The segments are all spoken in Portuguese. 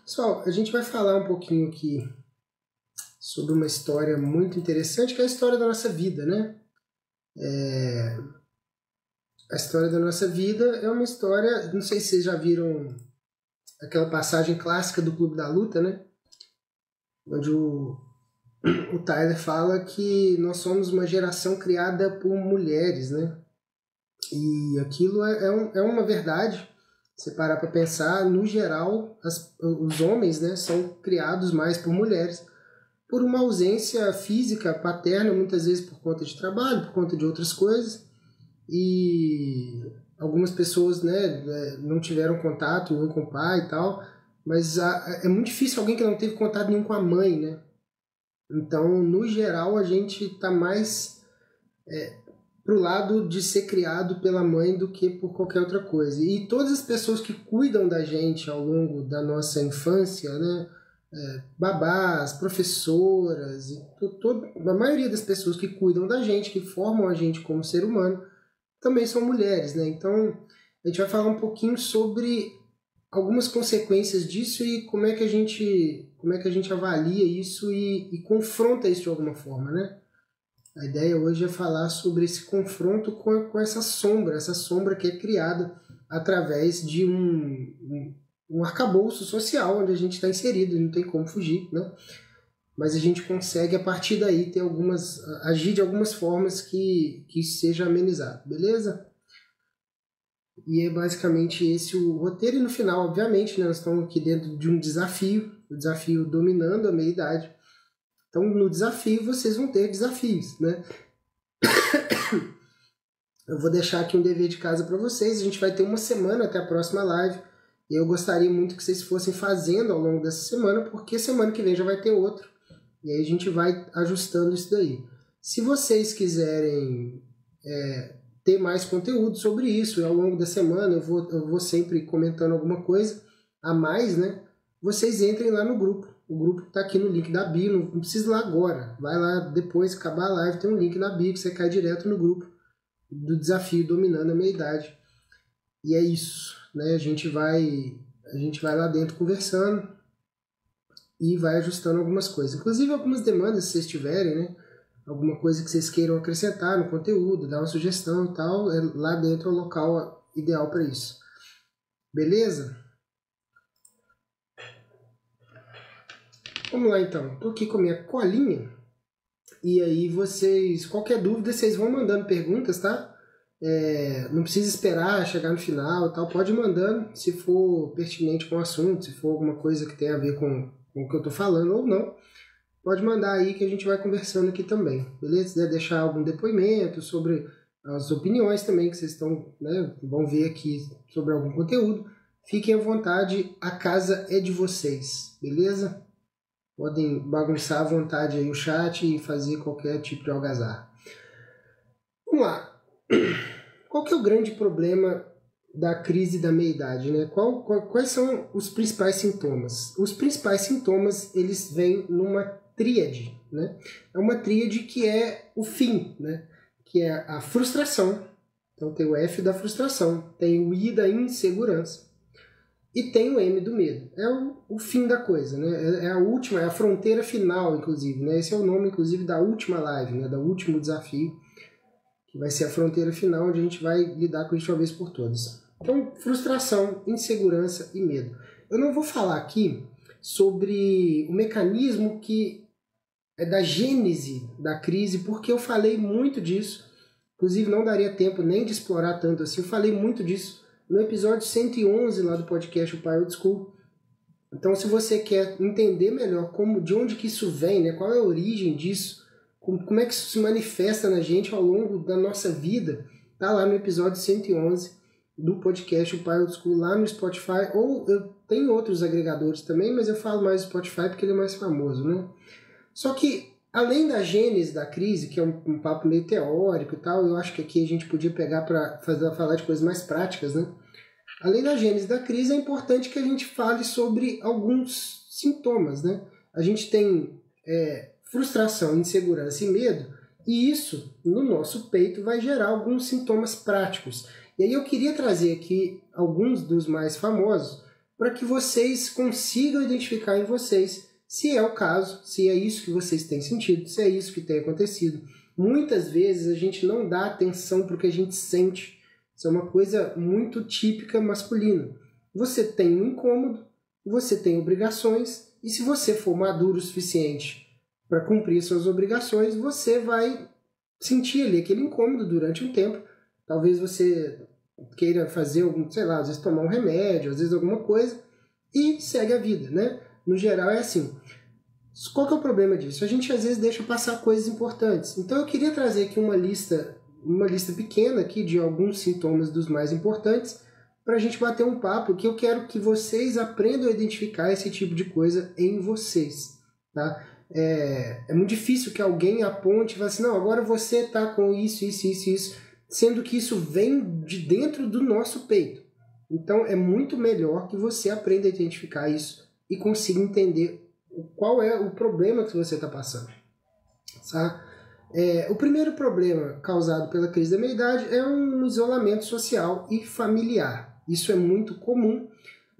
Pessoal, a gente vai falar um pouquinho aqui sobre uma história muito interessante, que é a história da nossa vida, né? A história da nossa vida é uma história, não sei se vocês já viram aquela passagem clássica do Clube da Luta, né? Onde o Tyler fala que nós somos uma geração criada por mulheres, né? E aquilo é uma verdade. Se parar para pensar, no geral, os homens, né, são criados mais por mulheres, por uma ausência física paterna, muitas vezes por conta de trabalho, por conta de outras coisas. E algumas pessoas, né, não tiveram contato nenhum com o pai e tal, mas é muito difícil alguém que não teve contato nenhum com a mãe, né? Então, no geral, a gente está mais pro lado de ser criado pela mãe do que por qualquer outra coisa. E todas as pessoas que cuidam da gente ao longo da nossa infância, né, babás, professoras, a maioria das pessoas que cuidam da gente, que formam a gente como ser humano, também são mulheres, né? Então, a gente vai falar um pouquinho sobre algumas consequências disso e como é que a gente avalia isso e confronta isso de alguma forma, né? A ideia hoje é falar sobre esse confronto com essa sombra que é criada através de um arcabouço social onde a gente está inserido e não tem como fugir, né? Mas a gente consegue, a partir daí, agir de algumas formas que isso seja amenizado, beleza? E é basicamente esse o roteiro. E no final, obviamente, né, nós estamos aqui dentro de um desafio, o desafio dominando a meia-idade. Então, no desafio, vocês vão ter desafios, né? Eu vou deixar aqui um dever de casa para vocês. A gente vai ter uma semana até a próxima live. E eu gostaria muito que vocês fossem fazendo ao longo dessa semana, porque semana que vem já vai ter outro. E aí a gente vai ajustando isso daí. Se vocês quiserem ter mais conteúdo sobre isso, ao longo da semana eu vou sempre comentando alguma coisa a mais, né? Vocês entrem lá no grupo. O grupo está aqui no link da bio, não precisa ir lá agora. Vai lá depois, acabar a live, tem um link na bio que você cai direto no grupo do desafio dominando a meia-idade. E é isso, né? A gente vai lá dentro conversando e vai ajustando algumas coisas. Inclusive algumas demandas, se vocês tiverem, né? Alguma coisa que vocês queiram acrescentar no conteúdo, dar uma sugestão e tal, lá dentro é o local ideal para isso. Beleza? Vamos lá então, estou aqui com a minha colinha e aí qualquer dúvida, vocês vão mandando perguntas, tá? Não precisa esperar chegar no final e tal, pode ir mandando se for pertinente com o assunto, se for alguma coisa que tem a ver com o que eu estou falando ou não, pode mandar aí que a gente vai conversando aqui também, beleza? Se quiser deixar algum depoimento sobre as opiniões também que vocês estão, né, vão ver aqui sobre algum conteúdo, fiquem à vontade, a casa é de vocês, beleza? Podem bagunçar à vontade aí o chat e fazer qualquer tipo de algazarra. Vamos lá. Qual que é o grande problema da crise da meia-idade, né? Quais são os principais sintomas? Os principais sintomas, eles vêm numa tríade, né? É uma tríade que é o fim, né? Que é a frustração. Então tem o F da frustração, tem o I da insegurança e tem o M do medo. É o fim da coisa, né? É a última, é a fronteira final, inclusive, né? Esse é o nome, inclusive, da última live, né? Do último desafio, que vai ser a fronteira final, onde a gente vai lidar com isso de uma vez por todas. Então, frustração, insegurança e medo. Eu não vou falar aqui sobre o mecanismo que é da gênese da crise, porque eu falei muito disso, inclusive não daria tempo nem de explorar tanto assim, eu falei muito disso no episódio 111 lá do podcast O Pai Old School. Então, se você quer entender melhor de onde que isso vem, né, qual é a origem disso, como é que isso se manifesta na gente ao longo da nossa vida, tá lá no episódio 111 do podcast O Pai Old School, lá no Spotify, ou eu tenho outros agregadores também, mas eu falo mais do Spotify porque ele é mais famoso, né? Só que, além da gênese da crise, que é um papo meio teórico e tal, eu acho que aqui a gente podia pegar para falar de coisas mais práticas, né? Além da gênese da crise, é importante que a gente fale sobre alguns sintomas, né? A gente tem frustração, insegurança e medo, e isso, no nosso peito, vai gerar alguns sintomas práticos. E aí eu queria trazer aqui alguns dos mais famosos, para que vocês consigam identificar em vocês se é o caso, se é isso que vocês têm sentido, se é isso que tem acontecido. Muitas vezes a gente não dá atenção para o que a gente sente. Isso é uma coisa muito típica masculina. Você tem um incômodo, você tem obrigações, e se você for maduro o suficiente para cumprir suas obrigações, você vai sentir ali aquele incômodo durante um tempo. Talvez você queira fazer algum, sei lá, às vezes tomar um remédio, às vezes alguma coisa, e segue a vida, né? No geral é assim. Qual que é o problema disso? A gente às vezes deixa passar coisas importantes. Então eu queria trazer aqui uma lista pequena aqui de alguns sintomas dos mais importantes para a gente bater um papo, que eu quero que vocês aprendam a identificar esse tipo de coisa em vocês, tá? É muito difícil que alguém aponte e fale assim, não, agora você está com isso, sendo que isso vem de dentro do nosso peito. Então é muito melhor que você aprenda a identificar isso e consiga entender qual é o problema que você está passando. Tá? O primeiro problema causado pela crise da meia-idade é um isolamento social e familiar. Isso é muito comum.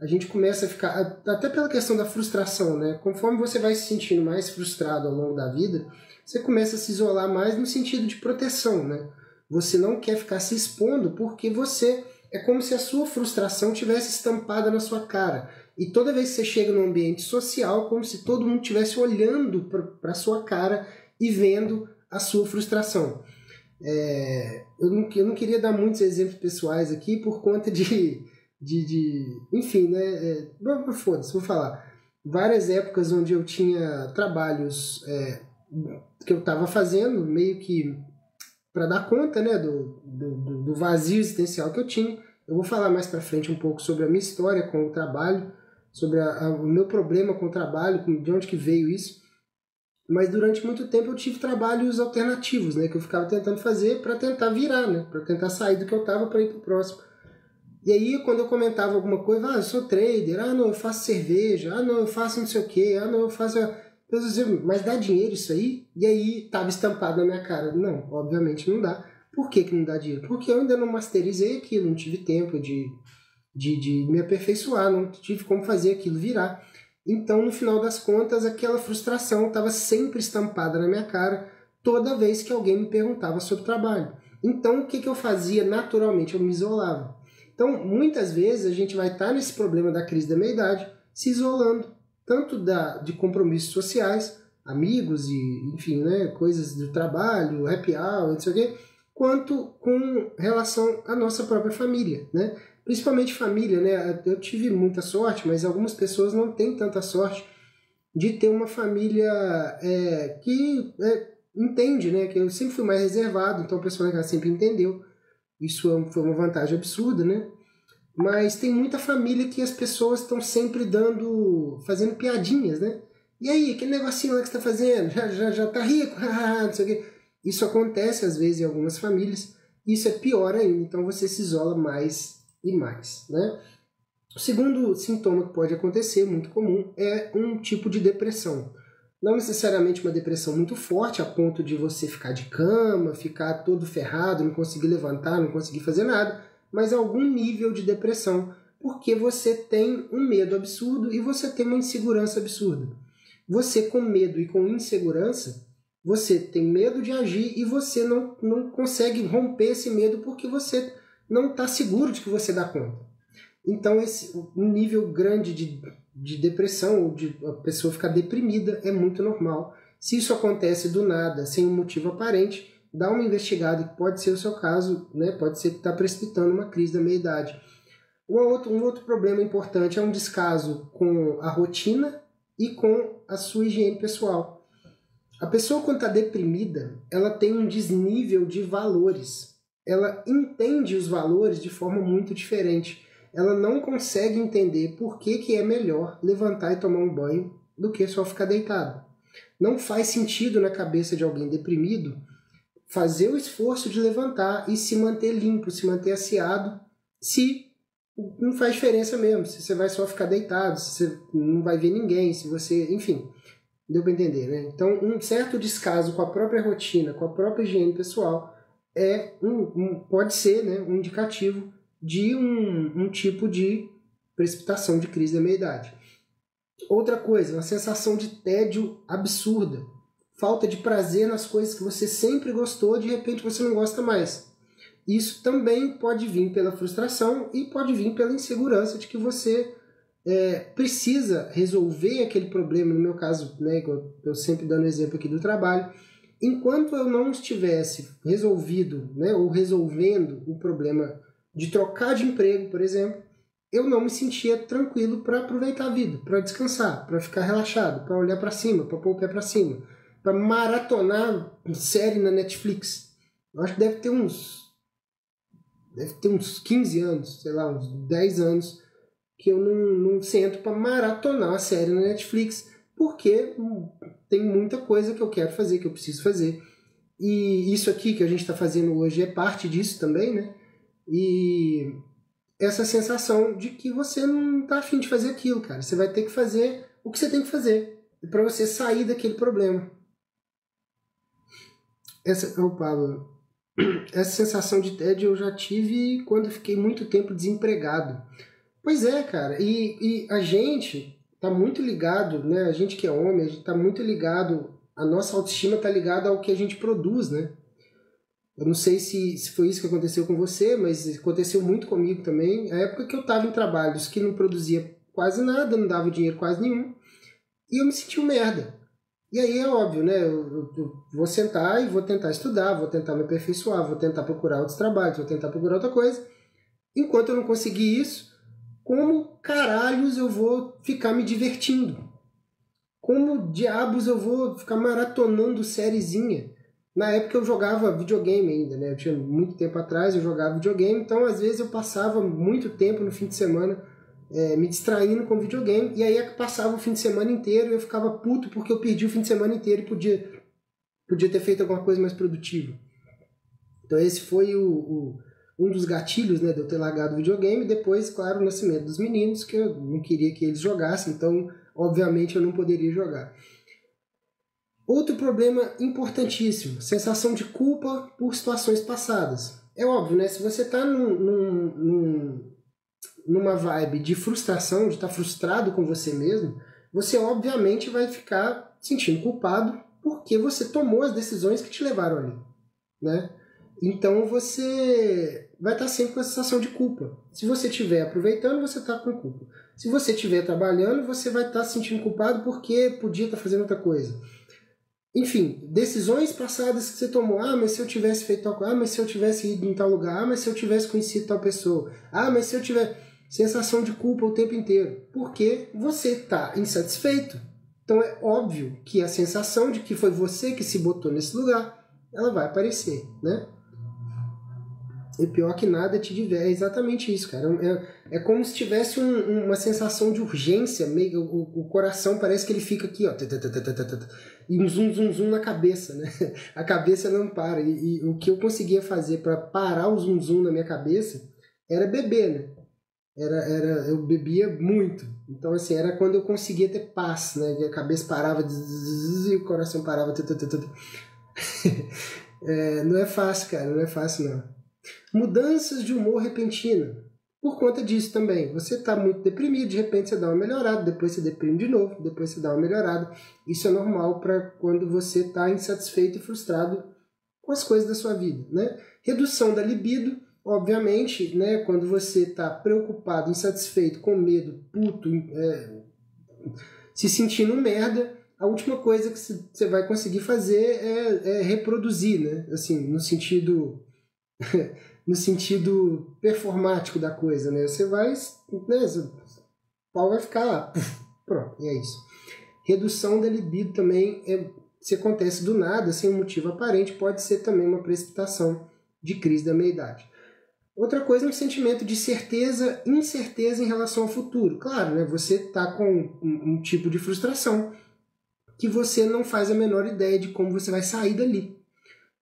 A gente começa a ficar, até pela questão da frustração, né? Conforme você vai se sentindo mais frustrado ao longo da vida, você começa a se isolar mais no sentido de proteção, né? Você não quer ficar se expondo porque você... É como se a sua frustração tivesse estampada na sua cara. E toda vez que você chega num ambiente social, como se todo mundo estivesse olhando para a sua cara e vendo a sua frustração. Eu não queria dar muitos exemplos pessoais aqui por conta enfim, né? Foda-se, vou falar. Várias épocas onde eu tinha trabalhos que eu estava fazendo, meio que para dar conta, né, do vazio existencial que eu tinha. Eu vou falar mais para frente um pouco sobre a minha história com o trabalho, sobre o meu problema com o trabalho, de onde que veio isso. Mas durante muito tempo eu tive trabalhos alternativos, né, que eu ficava tentando fazer para tentar virar, né, para tentar sair do que eu estava para ir para o próximo. E aí, quando eu comentava alguma coisa, eu sou trader, não, eu faço cerveja, não, eu faço não sei o quê, não, eu faço... Eu dizia, mas dá dinheiro isso aí? E aí estava estampado na minha cara. Não, obviamente não dá. Por que não dá dinheiro? Porque eu ainda não masterizei aquilo, não tive tempo de me aperfeiçoar, não tive como fazer aquilo virar. Então, no final das contas, aquela frustração estava sempre estampada na minha cara toda vez que alguém me perguntava sobre trabalho. Então, o que eu fazia naturalmente? Eu me isolava. Então, muitas vezes a gente vai estar nesse problema da crise da meia-idade se isolando, tanto de compromissos sociais, amigos e, enfim, né, coisas do trabalho, happy hour, não sei o quê, quanto com relação à nossa própria família, né? Principalmente família, né? Eu tive muita sorte, mas algumas pessoas não têm tanta sorte de ter uma família que entende, né? Que eu sempre fui mais reservado, então a pessoa sempre entendeu. Isso foi uma vantagem absurda, né? Mas tem muita família que as pessoas estão sempre fazendo piadinhas, né? E aí, aquele negocinho lá que você está fazendo? Já tá rico? Não sei o quê. Isso acontece às vezes em algumas famílias. Isso é pior ainda, então você se isola mais e mais, né? O segundo sintoma que pode acontecer, muito comum, é um tipo de depressão. Não necessariamente uma depressão muito forte, a ponto de você ficar de cama, ficar todo ferrado, não conseguir levantar, não conseguir fazer nada, mas algum nível de depressão, porque você tem um medo absurdo e você tem uma insegurança absurda. Você com medo e com insegurança, você tem medo de agir e você não consegue romper esse medo porque você não está seguro de que você dá conta. Então, um nível grande de depressão, ou de a pessoa ficar deprimida, é muito normal. Se isso acontece do nada, sem um motivo aparente, dá uma investigada, que pode ser o seu caso, né? Pode ser que está precipitando uma crise da meia-idade. Um outro problema importante é um descaso com a rotina e com a sua higiene pessoal. A pessoa, quando está deprimida, ela tem um desnível de valores. Ela entende os valores de forma muito diferente. Ela não consegue entender por que é melhor levantar e tomar um banho do que só ficar deitado. Não faz sentido na cabeça de alguém deprimido fazer o esforço de levantar e se manter limpo, se manter asseado, se não faz diferença mesmo, se você vai só ficar deitado, se você não vai ver ninguém, se você... Enfim, deu para entender, né? Então, um certo descaso com a própria rotina, com a própria higiene pessoal, pode ser, né, um indicativo de um tipo de precipitação de crise da meia-idade. Outra coisa, uma sensação de tédio absurda. Falta de prazer nas coisas que você sempre gostou, de repente você não gosta mais. Isso também pode vir pela frustração e pode vir pela insegurança de que você precisa resolver aquele problema. No meu caso, né, eu sempre dando exemplo aqui do trabalho, enquanto eu não estivesse resolvido, né, ou resolvendo o problema de trocar de emprego, por exemplo, eu não me sentia tranquilo para aproveitar a vida, para descansar, para ficar relaxado, para olhar para cima, para pôr o pé para cima, para maratonar série na Netflix. Eu acho que deve ter uns 15 anos, sei lá, uns 10 anos, que eu não sento para maratonar a série na Netflix, porque tem muita coisa que eu quero fazer, que eu preciso fazer. E isso aqui que a gente está fazendo hoje é parte disso também, né? E essa sensação de que você não está afim de fazer aquilo, cara. Você vai ter que fazer o que você tem que fazer para você sair daquele problema. Essa sensação de tédio eu já tive quando eu fiquei muito tempo desempregado. Pois é, cara. E a gente tá muito ligado, né? A gente que é homem, a gente tá muito ligado, a nossa autoestima tá ligada ao que a gente produz, né? Eu não sei se foi isso que aconteceu com você, mas aconteceu muito comigo também. A época que eu estava em trabalhos que não produzia quase nada, não dava dinheiro quase nenhum, e eu me senti um merda. E aí é óbvio, né? Eu vou sentar e vou tentar estudar, vou tentar me aperfeiçoar, vou tentar procurar outros trabalhos, vou tentar procurar outra coisa. Enquanto eu não conseguir isso, como caralhos eu vou ficar me divertindo? Como diabos eu vou ficar maratonando sériezinha? Na época eu jogava videogame ainda, né? Eu tinha muito tempo atrás, eu jogava videogame, então às vezes eu passava muito tempo no fim de semana me distraindo com videogame, e aí passava o fim de semana inteiro e eu ficava puto porque eu perdi o fim de semana inteiro e podia ter feito alguma coisa mais produtiva. Então esse foi um dos gatilhos, né, de eu ter largado o videogame. Depois, claro, o nascimento dos meninos, que eu não queria que eles jogassem, então obviamente eu não poderia jogar. Outro problema importantíssimo, sensação de culpa por situações passadas. É óbvio, né? Se você está numa vibe de frustração, de estar frustrado com você mesmo, você obviamente vai ficar sentindo culpado porque você tomou as decisões que te levaram ali, né? Então você vai estar sempre com a sensação de culpa. Se você estiver aproveitando, você está com culpa. Se você estiver trabalhando, você vai estar se sentindo culpado porque podia estar fazendo outra coisa. Enfim, decisões passadas que você tomou. Ah, mas se eu tivesse feito tal coisa. Ah, mas se eu tivesse ido em tal lugar. Ah, mas se eu tivesse conhecido tal pessoa. Ah, mas se eu tiver... Sensação de culpa o tempo inteiro. Porque você está insatisfeito. Então é óbvio que a sensação de que foi você que se botou nesse lugar, ela vai aparecer, né? E pior que nada te diverte. É exatamente isso, cara. É como se tivesse uma sensação de urgência. Meio, o coração parece que ele fica aqui, ó. E um zoom, zoom, zoom na cabeça, né? A cabeça não para. E o que eu conseguia fazer para parar o zoom, zoom na minha cabeça era beber, né? Eu bebia muito. Então, assim, era quando eu conseguia ter paz, né? E a cabeça parava e o coração parava. Não é fácil, cara. Não é fácil, não. Mudanças de humor repentina. Por conta disso também. Você está muito deprimido, de repente você dá uma melhorada, depois você deprime de novo, depois você dá uma melhorada. Isso é normal para quando você está insatisfeito e frustrado com as coisas da sua vida, né? Redução da libido, obviamente, né? Quando você está preocupado, insatisfeito, com medo, puto, se sentindo merda, a última coisa que você vai conseguir fazer é reproduzir, né? Assim, no sentido performático da coisa, né? Você vai, né? O pau vai ficar lá, pronto, e é isso. Redução da libido também se acontece do nada, sem um motivo aparente, pode ser também uma precipitação de crise da meia-idade. Outra coisa é um sentimento de certeza, incerteza em relação ao futuro. Claro, né? Você está com um tipo de frustração que você não faz a menor ideia de como você vai sair dali.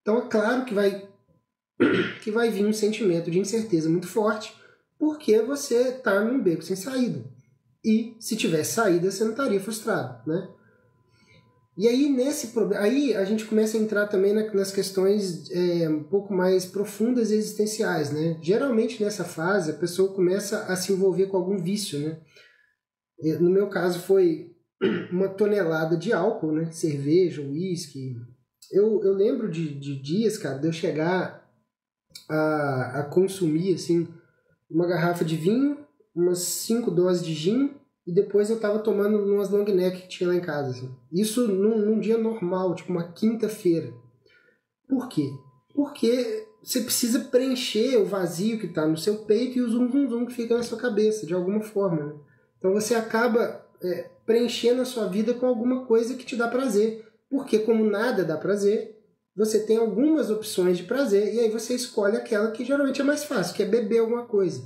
Então é claro que vai vir um sentimento de incerteza muito forte, porque você está num beco sem saída. E se tivesse saída, você não estaria frustrado, né? E aí, nesse problema, aí a gente começa a entrar também nas questões um pouco mais profundas e existenciais, né? Geralmente, nessa fase, a pessoa começa a se envolver com algum vício, né? No meu caso, foi uma tonelada de álcool, né? Cerveja, uísque. Eu lembro de dias, cara, de eu chegar a consumir, assim, uma garrafa de vinho, umas 5 doses de gin, e depois eu tava tomando umas long neck que tinha lá em casa. Assim. Isso num dia normal, tipo uma quinta-feira. Por quê? Porque você precisa preencher o vazio que está no seu peito e o zum zum zum que fica na sua cabeça, de alguma forma. Né? Então você acaba preenchendo a sua vida com alguma coisa que te dá prazer. Porque como nada dá prazer, você tem algumas opções de prazer e aí você escolhe aquela que geralmente é mais fácil, que é beber alguma coisa.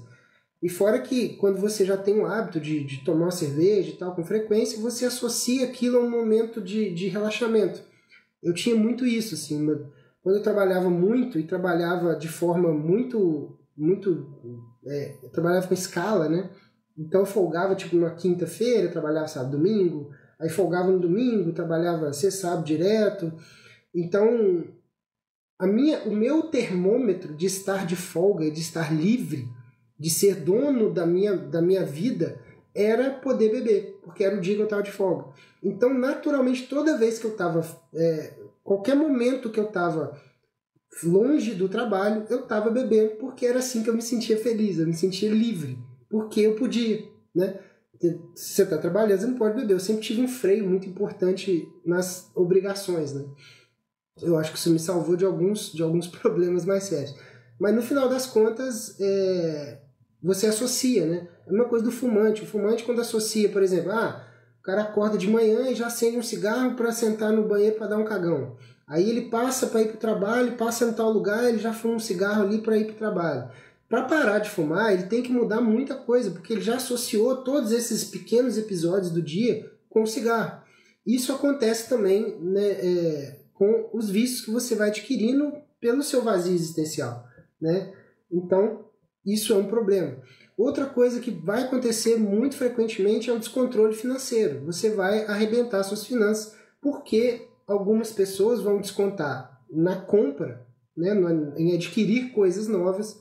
E fora que quando você já tem o hábito de tomar uma cerveja e tal com frequência, você associa aquilo a um momento de relaxamento. Eu tinha muito isso, assim, quando eu trabalhava muito e trabalhava de forma muito eu trabalhava com escala, né? Então eu folgava tipo numa quinta-feira, trabalhava sábado, domingo, aí folgava no domingo, trabalhava sexta, sábado direto. Então o meu termômetro de estar de folga, de estar livre, de ser dono da minha vida, era poder beber, porque era o dia que eu estava de folga. Então, naturalmente, toda vez que eu estava, qualquer momento que eu estava longe do trabalho, eu estava bebendo, porque era assim que eu me sentia feliz, eu me sentia livre, porque eu podia, né? Se você está trabalhando, você não pode beber. Eu sempre tive um freio muito importante nas obrigações, né? Eu acho que isso me salvou de alguns problemas mais sérios. Mas no final das contas, você associa, né? É a mesma coisa do fumante. O fumante, quando associa, por exemplo, o cara acorda de manhã e já acende um cigarro para sentar no banheiro para dar um cagão. Aí ele passa para ir para o trabalho, passa em tal lugar, ele já fuma um cigarro ali para ir para o trabalho. Para parar de fumar, ele tem que mudar muita coisa, porque ele já associou todos esses pequenos episódios do dia com o cigarro. Isso acontece também, né, com os vícios que você vai adquirindo pelo seu vazio existencial, né? Então, isso é um problema. Outra coisa que vai acontecer muito frequentemente é o descontrole financeiro. Você vai arrebentar suas finanças porque algumas pessoas vão descontar na compra, né, em adquirir coisas novas,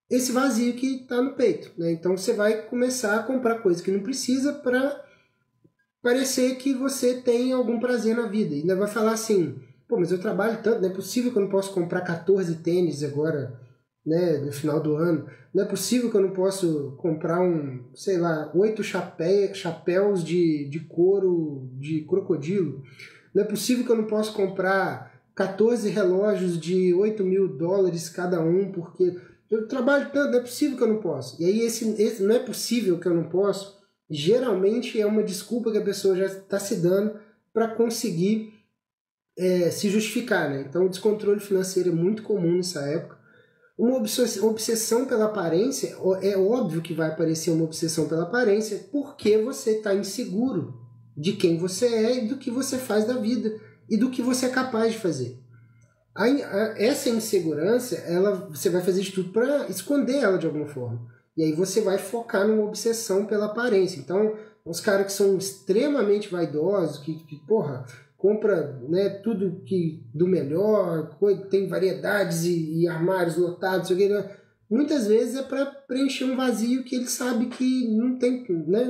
esse vazio que está no peito. Né? Então, você vai começar a comprar coisas que não precisa para parecer que você tem algum prazer na vida. E ainda vai falar assim, pô, mas eu trabalho tanto, não é possível que eu não possa comprar 14 tênis agora, né, no final do ano. Não é possível que eu não possa comprar 8 chapéus de couro de crocodilo. Não é possível que eu não possa comprar 14 relógios de $8.000 cada um, porque eu trabalho tanto, não é possível que eu não possa. E aí esse não é possível que eu não possa, geralmente é uma desculpa que a pessoa já está se dando para conseguir se justificar. Né? Então o descontrole financeiro é muito comum nessa época. Uma obsessão pela aparência, é óbvio que vai aparecer uma obsessão pela aparência porque você está inseguro de quem você é e do que você faz da vida e do que você é capaz de fazer. Essa insegurança, você vai fazer de tudo para esconder ela de alguma forma. E aí você vai focar numa obsessão pela aparência. Então, os caras que são extremamente vaidosos, que compra, né, tudo do melhor, tem variedades e armários lotados, muitas vezes é para preencher um vazio que ele sabe que não tem, né,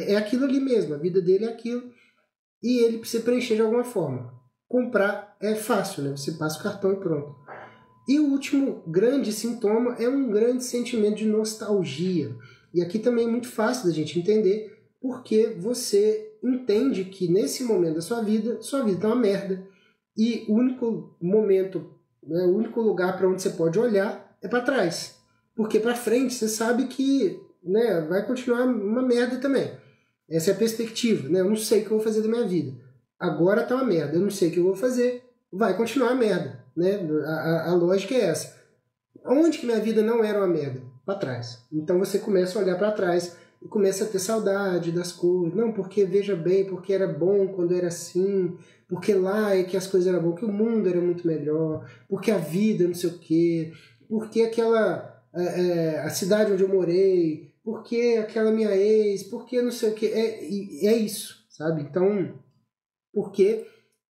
é aquilo ali mesmo, a vida dele é aquilo, e ele precisa preencher de alguma forma. Comprar é fácil, né? Você passa o cartão e pronto. E o último grande sintoma é um grande sentimento de nostalgia. E aqui também é muito fácil da gente entender, porque você entende que nesse momento da sua vida está uma merda. E o único momento, né, o único lugar para onde você pode olhar é para trás. Porque para frente você sabe que, né, vai continuar uma merda também. Essa é a perspectiva. Né? Eu não sei o que eu vou fazer da minha vida. Agora está uma merda. Eu não sei o que eu vou fazer. Vai continuar a merda. Né? A lógica é essa. Onde que minha vida não era uma merda? Para trás. Então você começa a olhar para trás e começa a ter saudade das coisas. Não, porque veja bem, porque era bom quando era assim, porque lá é que as coisas eram boas, porque o mundo era muito melhor, porque a vida não sei o quê, porque a cidade onde eu morei, porque aquela minha ex, porque não sei o quê. É isso, sabe? Então porque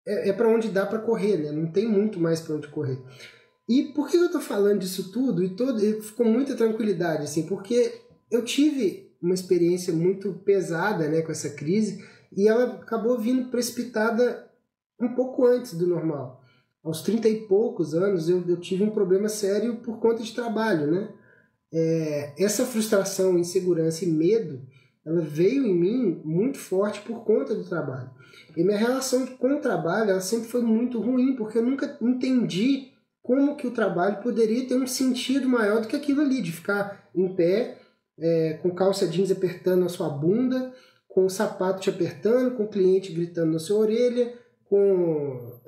é para onde dá para correr, né? Não tem muito mais para onde correr. E por que eu estou falando disso tudo e com muita tranquilidade? Assim, porque eu tive uma experiência muito pesada, né, com essa crise, e ela acabou vindo precipitada um pouco antes do normal. Aos 30 e poucos anos eu tive um problema sério por conta de trabalho, né? Essa frustração, insegurança e medo, ela veio em mim muito forte por conta do trabalho. E minha relação com o trabalho, ela sempre foi muito ruim, porque eu nunca entendi como que o trabalho poderia ter um sentido maior do que aquilo ali, de ficar em pé, com calça jeans apertando a sua bunda, com o sapato te apertando, com o cliente gritando na sua orelha, com,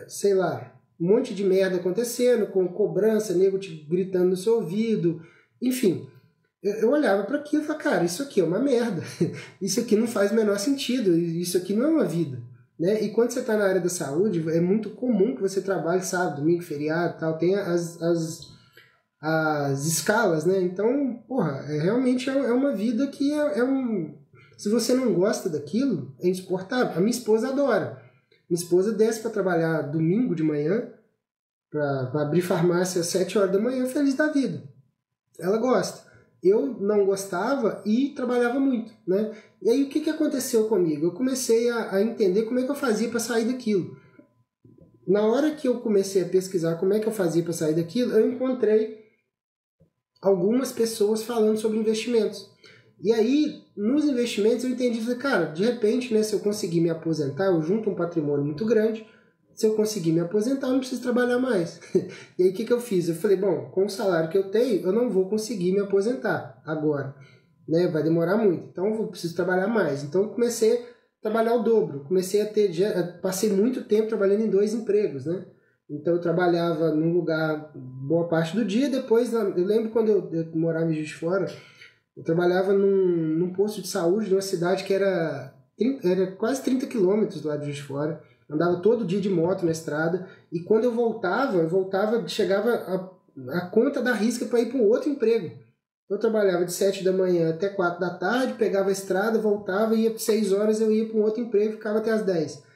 sei lá, um monte de merda acontecendo, com cobrança, nego te gritando no seu ouvido, enfim. Eu olhava para aquilo e falava, cara, isso aqui é uma merda, isso aqui não faz o menor sentido, isso aqui não é uma vida. Né? E quando você está na área da saúde, é muito comum que você trabalhe sábado, domingo, feriado, tal, tem as escalas, né? Então, porra, realmente é uma vida que se você não gosta daquilo, é insuportável. A minha esposa adora. Minha esposa desce para trabalhar domingo de manhã, para abrir farmácia às 7 horas da manhã, feliz da vida. Ela gosta. Eu não gostava e trabalhava muito, né? E aí o que aconteceu comigo? Eu comecei a entender como é que eu fazia para sair daquilo. Na hora que eu comecei a pesquisar como é que eu fazia para sair daquilo, eu encontrei algumas pessoas falando sobre investimentos. E aí, nos investimentos, eu entendi, falei, cara, de repente, né, se eu conseguir me aposentar, eu junto um patrimônio muito grande, se eu conseguir me aposentar, eu não preciso trabalhar mais. E aí, o que eu fiz? Eu falei, bom, com o salário que eu tenho, eu não vou conseguir me aposentar agora, né, vai demorar muito, então eu preciso trabalhar mais. Então, eu comecei a trabalhar o dobro, passei muito tempo trabalhando em 2 empregos, né? Então eu trabalhava num lugar boa parte do dia, depois, eu lembro quando eu morava em Juiz de Fora, eu trabalhava num posto de saúde de uma cidade que era quase 30 quilômetros do lado de Juiz de Fora, andava todo dia de moto na estrada, e quando eu voltava, chegava a conta da risca para ir para um outro emprego. Eu trabalhava de 7 da manhã até 4 da tarde, pegava a estrada, voltava, ia por 6 horas, eu ia para um outro emprego, ficava até as 10.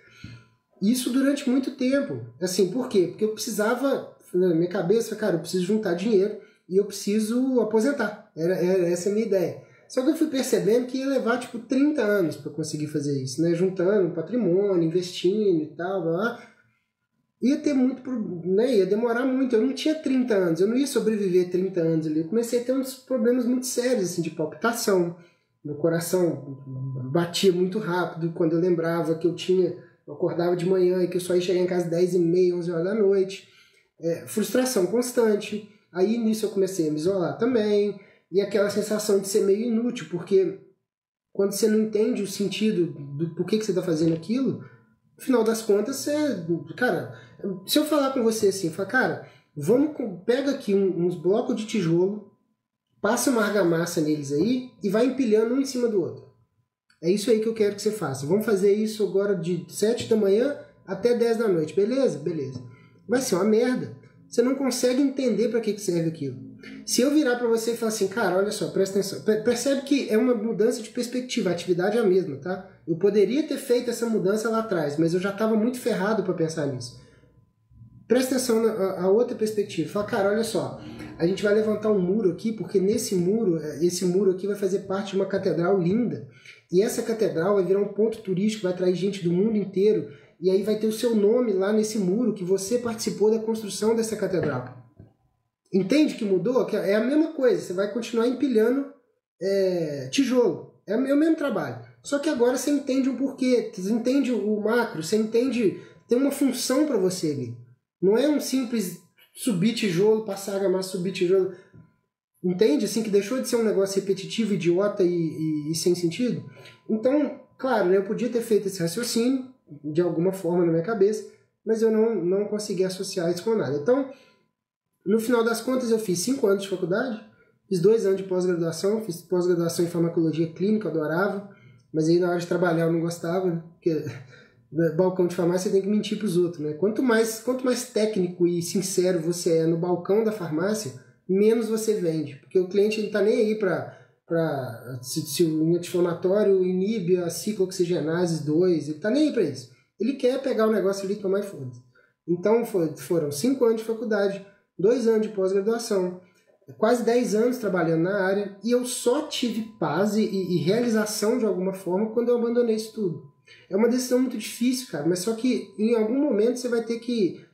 Isso durante muito tempo. Assim, por quê? Porque eu precisava, na minha cabeça, cara, eu preciso juntar dinheiro e eu preciso aposentar. Era essa a minha ideia. Só que eu fui percebendo que ia levar, tipo, 30 anos para conseguir fazer isso, né? Juntando patrimônio, investindo e tal, blá, blá. Ia ter muito, né? Ia demorar muito. Eu não tinha 30 anos, eu não ia sobreviver 30 anos ali. Eu comecei a ter uns problemas muito sérios, assim, de palpitação. Meu coração batia muito rápido quando eu lembrava que eu acordava de manhã e que eu só ia chegar em casa às 10h30, 11 horas da noite. Frustração constante. Aí nisso eu comecei a me isolar também. E aquela sensação de ser meio inútil, porque quando você não entende o sentido do porquê que você está fazendo aquilo, no final das contas, cara, se eu falar com você assim, falar, cara, pega aqui uns blocos de tijolo, passa uma argamassa neles aí e vai empilhando um em cima do outro. É isso aí que eu quero que você faça. Vamos fazer isso agora de 7 da manhã até 10 da noite, beleza? Beleza. Vai ser uma merda. Você não consegue entender para que serve aquilo. Se eu virar para você e falar assim, cara, olha só, presta atenção. Percebe que é uma mudança de perspectiva, a atividade é a mesma, tá? Eu poderia ter feito essa mudança lá atrás, mas eu já estava muito ferrado para pensar nisso. Presta atenção na outra perspectiva. Fala, cara, olha só, a gente vai levantar um muro aqui, porque esse muro aqui vai fazer parte de uma catedral linda. E essa catedral vai virar um ponto turístico, vai atrair gente do mundo inteiro. E aí vai ter o seu nome lá nesse muro, que você participou da construção dessa catedral. Entende que mudou? Que é a mesma coisa, você vai continuar empilhando tijolo. É o mesmo trabalho. Só que agora você entende o porquê, você entende o macro, você entende, tem uma função para você ali. Não é um simples subir tijolo, passar argamassa, subir tijolo. Entende? Assim, que deixou de ser um negócio repetitivo, idiota e sem sentido. Então, claro, né, eu podia ter feito esse raciocínio de alguma forma na minha cabeça, mas eu não consegui associar isso com nada. Então, no final das contas, eu fiz 5 anos de faculdade, fiz 2 anos de pós-graduação, fiz pós-graduação em farmacologia clínica, eu adorava, mas aí na hora de trabalhar eu não gostava, né? Porque no balcão de farmácia você tem que mentir para os outros, né? Quanto mais técnico e sincero você é no balcão da farmácia, menos você vende, porque o cliente não está nem aí para se o anti-inflamatório inibe a ciclooxigenase 2, ele está nem aí para isso. Ele quer pegar o negócio ali e tomar e foda-se. Então foram 5 anos de faculdade, 2 anos de pós-graduação, quase 10 anos trabalhando na área, e eu só tive paz e realização de alguma forma quando eu abandonei isso tudo. É uma decisão muito difícil, cara, mas só que em algum momento você vai ter que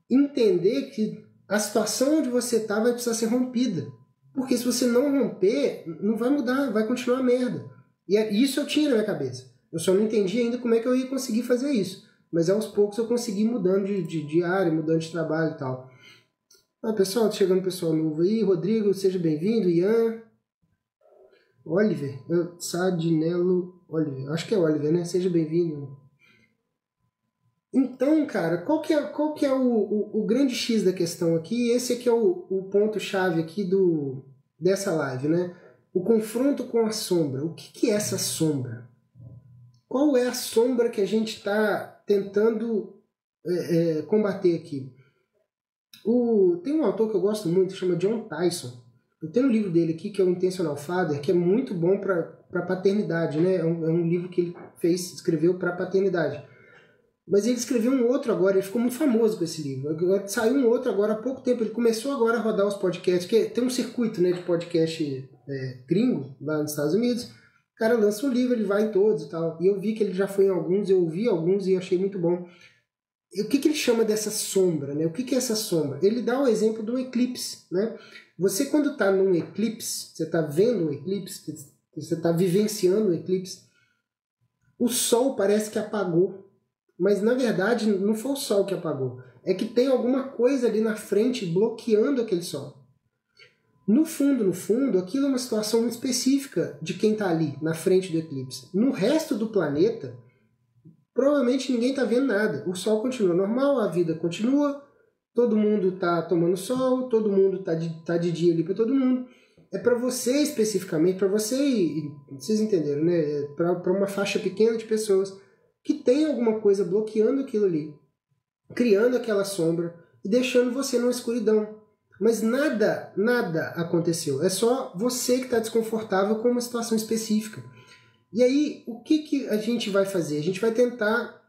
entender que a situação onde você está vai precisar ser rompida. Porque se você não romper, não vai mudar, vai continuar a merda. E isso eu tinha na minha cabeça. Eu só não entendi ainda como é que eu ia conseguir fazer isso. Mas aos poucos eu consegui mudando de área, mudando de trabalho e tal. Pessoal, tá chegando pessoal novo aí. Rodrigo, seja bem-vindo. Ian. Oliver. Sadinello Oliver. Acho que é Oliver, né? Seja bem-vindo. Então, cara, qual que é o grande X da questão aqui? Esse aqui é o ponto-chave aqui dessa live, né? O confronto com a sombra. O que é essa sombra? Qual é a sombra que a gente está tentando combater aqui? Tem um autor que eu gosto muito, que chama John Tyson. Eu tenho um livro dele aqui, que é o Intentional Father, que é muito bom para paternidade, né? É um livro que ele escreveu para paternidade. Mas ele escreveu um outro agora, ele ficou muito famoso com esse livro. Agora, saiu um outro agora há pouco tempo, ele começou agora a rodar os podcasts, que tem um circuito, né, de podcast gringo lá nos Estados Unidos. O cara lança um livro, ele vai em todos e tal. E eu vi que ele já foi em alguns, eu ouvi alguns e eu achei muito bom. E o que ele chama dessa sombra, né? O que é essa sombra? Ele dá o exemplo do eclipse, né? Você quando está num eclipse, você está vendo um eclipse, você está vivenciando um eclipse, o sol parece que apagou. Mas, na verdade, não foi o sol que apagou. É que tem alguma coisa ali na frente bloqueando aquele sol. No fundo, aquilo é uma situação muito específica de quem está ali, na frente do eclipse. No resto do planeta, provavelmente ninguém está vendo nada. O sol continua normal, a vida continua, todo mundo está tomando sol, todo mundo está de dia ali para todo mundo. É para você especificamente, para vocês entenderam, né? Para uma faixa pequena de pessoas que tem alguma coisa bloqueando aquilo ali, criando aquela sombra e deixando você numa escuridão. Mas nada aconteceu. É só você que está desconfortável com uma situação específica. E aí, o que a gente vai fazer? A gente vai tentar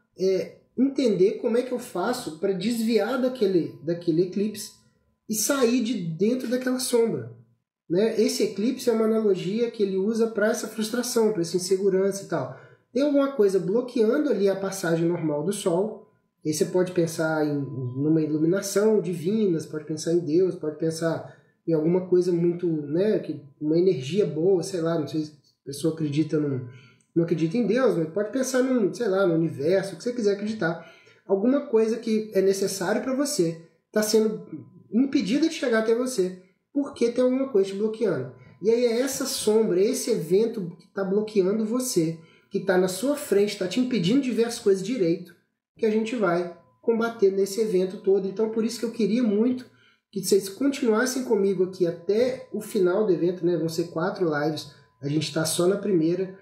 entender como é que eu faço para desviar daquele eclipse e sair de dentro daquela sombra. Né? Esse eclipse é uma analogia que ele usa para essa frustração, para essa insegurança e tal. Tem alguma coisa bloqueando ali a passagem normal do Sol. Aí você pode pensar numa iluminação divina, você pode pensar em Deus, pode pensar em alguma coisa muito, né, uma energia boa, sei lá, não sei se a pessoa acredita não acredita em Deus, mas pode pensar no universo, o que você quiser acreditar. Alguma coisa que é necessário para você está sendo impedida de chegar até você, porque tem alguma coisa te bloqueando. E aí é essa sombra, esse evento que está bloqueando você, que está na sua frente, está te impedindo de ver as coisas direito, que a gente vai combater nesse evento todo. Então, por isso que eu queria muito que vocês continuassem comigo aqui até o final do evento, né? Vão ser 4 lives, a gente está só na primeira,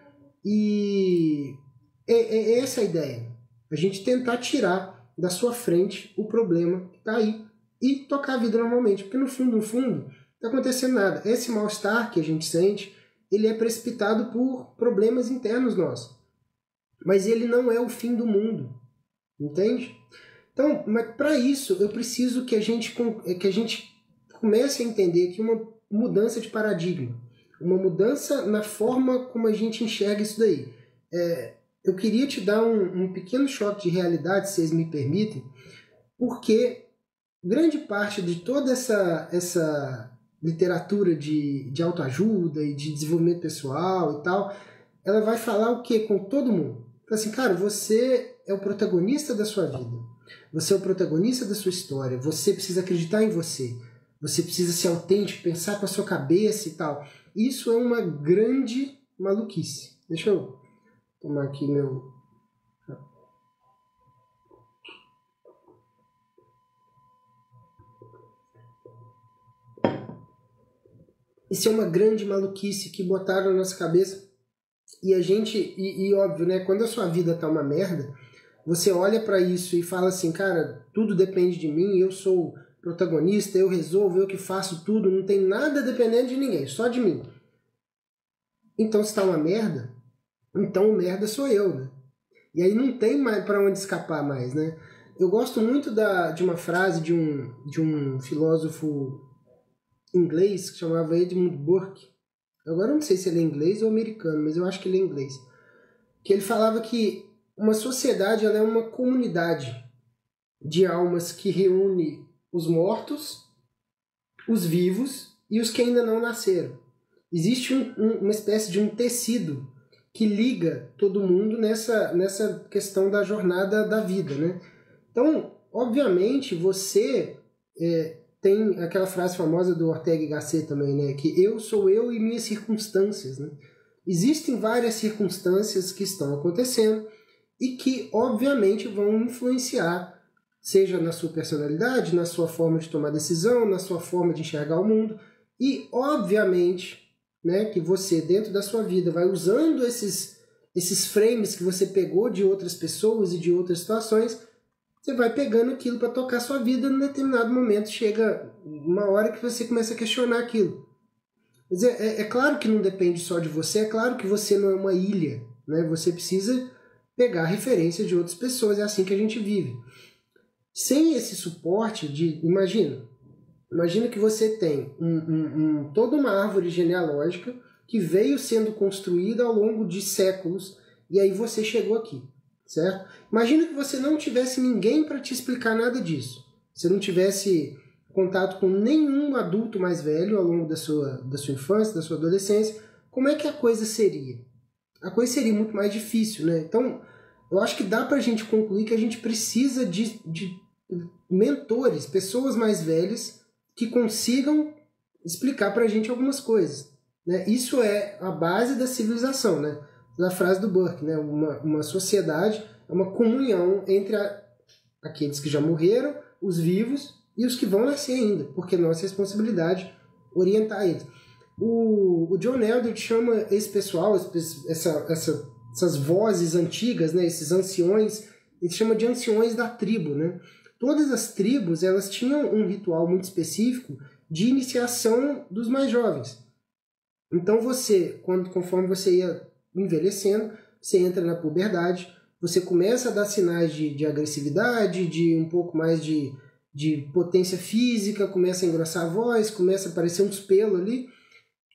e é essa a ideia. A gente tentar tirar da sua frente o problema que está aí e tocar a vida normalmente, porque no fundo, não está acontecendo nada. Esse mal-estar que a gente sente, ele é precipitado por problemas internos nossos. Mas ele não é o fim do mundo. Entende? Então, mas para isso, eu preciso que a gente comece a entender que uma mudança de paradigma, uma mudança na forma como a gente enxerga isso daí. Eu queria te dar um pequeno choque de realidade, se vocês me permitem, porque grande parte de toda essa literatura de autoajuda e de desenvolvimento pessoal e tal, ela vai falar o quê? Com todo mundo. Fala assim, cara, você é o protagonista da sua vida. Você é o protagonista da sua história. Você precisa acreditar em você. Você precisa ser autêntico, pensar com a sua cabeça e tal. Isso é uma grande maluquice. Deixa eu tomar aqui meu... Isso é uma grande maluquice que botaram na nossa cabeça. E a gente, e óbvio, né? Quando a sua vida tá uma merda, você olha para isso e fala assim, cara, tudo depende de mim, eu sou protagonista, eu resolvo, eu que faço tudo, não tem nada dependendo de ninguém, só de mim. Então, se tá uma merda, então o merda sou eu, né? E aí não tem mais para onde escapar mais, né? Eu gosto muito de uma frase de um filósofo inglês que chamava Edmund Burke. Agora eu não sei se ele é inglês ou americano, mas eu acho que ele é inglês. Que ele falava que uma sociedade ela é uma comunidade de almas que reúne os mortos, os vivos e os que ainda não nasceram. Existe uma espécie de um tecido que liga todo mundo nessa questão da jornada da vida, né? Então, obviamente, você tem aquela frase famosa do Ortega y Gasset também, né? Que eu sou eu e minhas circunstâncias, né? Existem várias circunstâncias que estão acontecendo e que, obviamente, vão influenciar, seja na sua personalidade, na sua forma de tomar decisão, na sua forma de enxergar o mundo. E, obviamente, né, que você, dentro da sua vida, vai usando esses frames que você pegou de outras pessoas e de outras situações, você vai pegando aquilo para tocar sua vida. Em determinado momento chega uma hora que você começa a questionar aquilo. Mas é claro que não depende só de você, é claro que você não é uma ilha, né? Você precisa pegar referência de outras pessoas, é assim que a gente vive. Sem esse suporte de... Imagina que você tem toda uma árvore genealógica que veio sendo construída ao longo de séculos e aí você chegou aqui, certo? Imagina que você não tivesse ninguém para te explicar nada disso. Você não tivesse contato com nenhum adulto mais velho ao longo da sua infância, da sua adolescência. Como é que a coisa seria? A coisa seria muito mais difícil, né? Então, eu acho que dá para a gente concluir que a gente precisa de mentores, pessoas mais velhas que consigam explicar para a gente algumas coisas, né? Isso é a base da civilização, né? Da frase do Burke, né? Uma sociedade é uma comunhão entre aqueles que já morreram, os vivos e os que vão nascer ainda, porque é nossa responsabilidade orientar eles. O John Eldredge chama esse pessoal, essas vozes antigas, né? Esses anciões, ele chama de anciões da tribo, né? Todas as tribos elas tinham um ritual muito específico de iniciação dos mais jovens. Então você, conforme você ia envelhecendo, você entra na puberdade, você começa a dar sinais de agressividade, de um pouco mais de potência física, começa a engrossar a voz, começa a aparecer uns pelos ali,